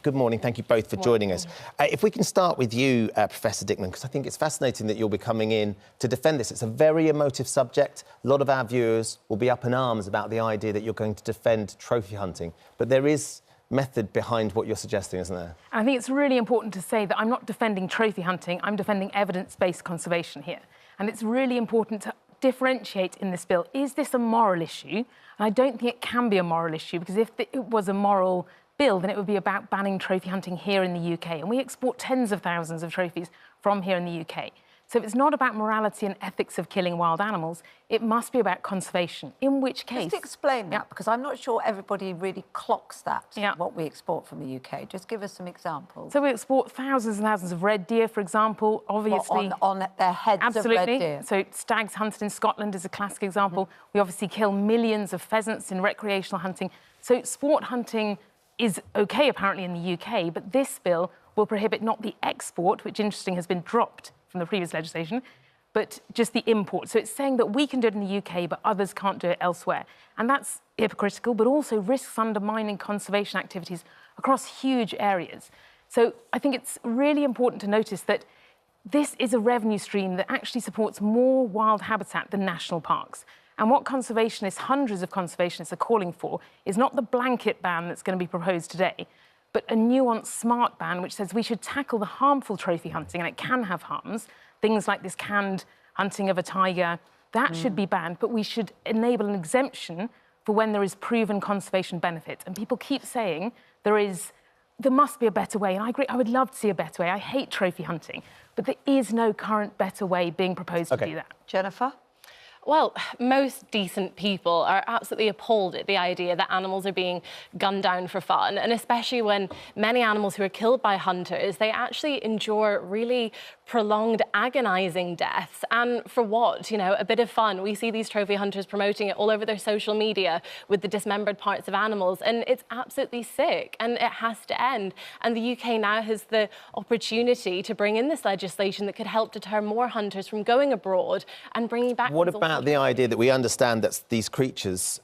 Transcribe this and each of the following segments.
good morning. Thank you both for joining us. If we can start with you, Professor Dickman, because I think it's fascinating that you'll be coming in to defend this. It's a very emotive subject. A lot of our viewers will be up in arms about the idea that you're going to defend trophy hunting. But there is method behind what you're suggesting, isn't there? I think it's really important to say that I'm not defending trophy hunting, I'm defending evidence-based conservation here. And it's really important to differentiate in this bill. Is this a moral issue? And I don't think it can be a moral issue, because if it was a moral bill, then it would be about banning trophy hunting here in the UK. And we export tens of thousands of trophies from here in the UK. So if it's not about morality and ethics of killing wild animals, it must be about conservation, in which case... Just explain that, because I'm not sure everybody really clocks that, what we export from the UK. Just give us some examples. So we export thousands and thousands of red deer, for example, obviously... On their heads of red deer? So stags hunted in Scotland is a classic example. We obviously kill millions of pheasants in recreational hunting. So sport hunting is OK, apparently, in the UK, but this bill will prohibit not the export, which, interesting, has been dropped from the previous legislation, but just the import. So it's saying that we can do it in the UK, but others can't do it elsewhere. And that's hypocritical, but also risks undermining conservation activities across huge areas. So I think it's really important to notice that this is a revenue stream that actually supports more wild habitat than national parks. And what conservationists, hundreds of conservationists, are calling for is not the blanket ban that's going to be proposed today, but a nuanced, smart ban which says we should tackle the harmful trophy hunting, and it can have harms, things like this canned hunting of a tiger, that should be banned, but we should enable an exemption for when there is proven conservation benefit. And people keep saying there must be a better way, and I agree, I would love to see a better way. I hate trophy hunting, but there is no current better way being proposed to do that. Jennifer? Well, most decent people are absolutely appalled at the idea that animals are being gunned down for fun, and especially when many animals who are killed by hunters, they actually endure really prolonged, agonising deaths. And for what? You know, a bit of fun. We see these trophy hunters promoting it all over their social media with the dismembered parts of animals, and it's absolutely sick, and it has to end. And the UK now has the opportunity to bring in this legislation that could help deter more hunters from going abroad and bringing back... What about the idea that we understand that these creatures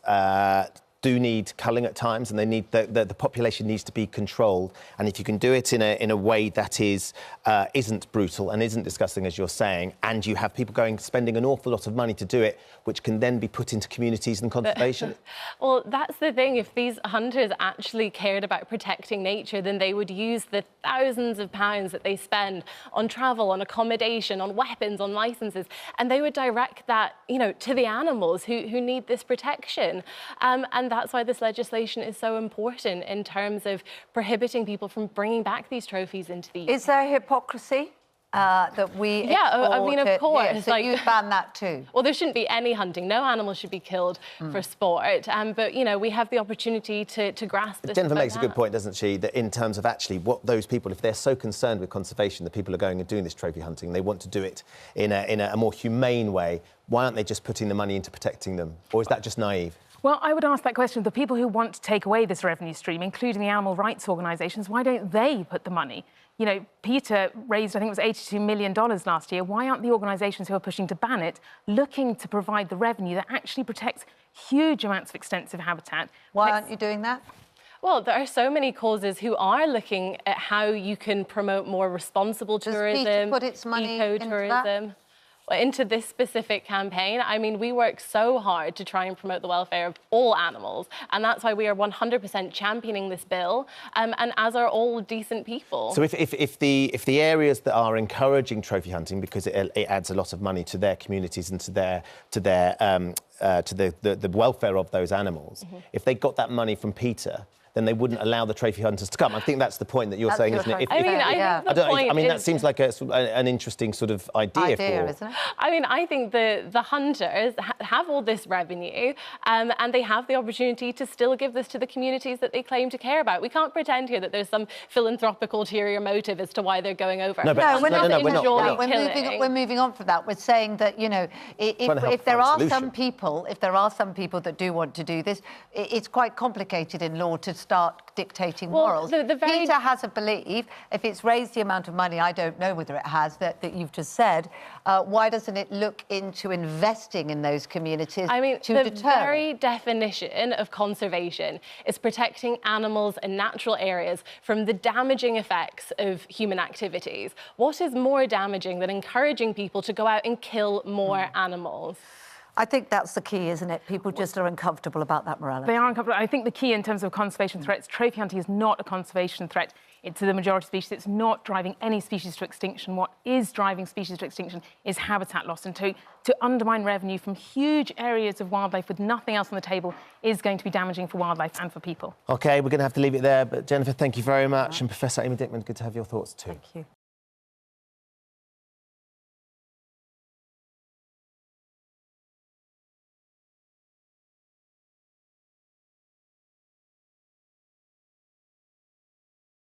do need culling at times, and they need the population needs to be controlled, and if you can do it in a way that isn't brutal and isn't disgusting, as you're saying, and you have people spending an awful lot of money to do it, which can then be put into communities and conservation? Well, that's the thing. If these hunters actually cared about protecting nature, then they would use the thousands of pounds that they spend on travel, on accommodation, on weapons, on licenses, and they would direct that, you know, to the animals who need this protection. And that's why this legislation is so important in terms of prohibiting people from bringing back these trophies into the UK. Is there hypocrisy that we I mean, of course. Here, so you ban that too? Well, there shouldn't be any hunting. No animal should be killed for sport. But, you know, we have the opportunity to grasp this. Jennifer makes a good point, doesn't she, that in terms of actually what those people, if they're so concerned with conservation, the people are going and doing this trophy hunting, they want to do it in a more humane way, why aren't they just putting the money into protecting them? Or is that just naive? Well, I would ask that question of the people who want to take away this revenue stream, including the animal rights organisations. Why don't they put the money? You know, PETA raised, I think it was $82 million last year. Why aren't the organisations who are pushing to ban it looking to provide the revenue that actually protects huge amounts of extensive habitat? Why aren't you doing that? Well, there are so many causes who are looking at how you can promote more responsible tourism, PETA put its money ecotourism. Into this specific campaign. I mean, we work so hard to try and promote the welfare of all animals, and that's why we are 100% championing this bill, and as are all decent people. So if the areas that are encouraging trophy hunting, because it adds a lot of money to their communities and to the welfare of those animals, if they got that money from PETA, then they wouldn't allow the trophy hunters to come. I think that's the point that you're saying, isn't it? I mean, that seems like an interesting sort of idea isn't it? I mean, I think the hunters have all this revenue, and they have the opportunity to still give this to the communities that they claim to care about. We can't pretend here that there's some philanthropic ulterior motive as to why they're going over. We're moving on from that. We're saying that, you know, if there are some people that do want to do this, it's quite complicated in law to start dictating morals. PETA has a belief, if it's raised the amount of money, I don't know whether it has, that you've just said, why doesn't it look into investing in those communities to the very definition of conservation is protecting animals and natural areas from the damaging effects of human activities. What is more damaging than encouraging people to go out and kill more animals? I think that's the key, isn't it? People just are uncomfortable about that morality. They are uncomfortable. I think the key in terms of conservation threats, trophy hunting is not a conservation threat. It's the majority species. It's not driving any species to extinction. What is driving species to extinction is habitat loss. And to undermine revenue from huge areas of wildlife with nothing else on the table is going to be damaging for wildlife and for people. OK, we're going to have to leave it there. But Jennifer, thank you very much. And Professor Amy Dickman, good to have your thoughts too. Thank you.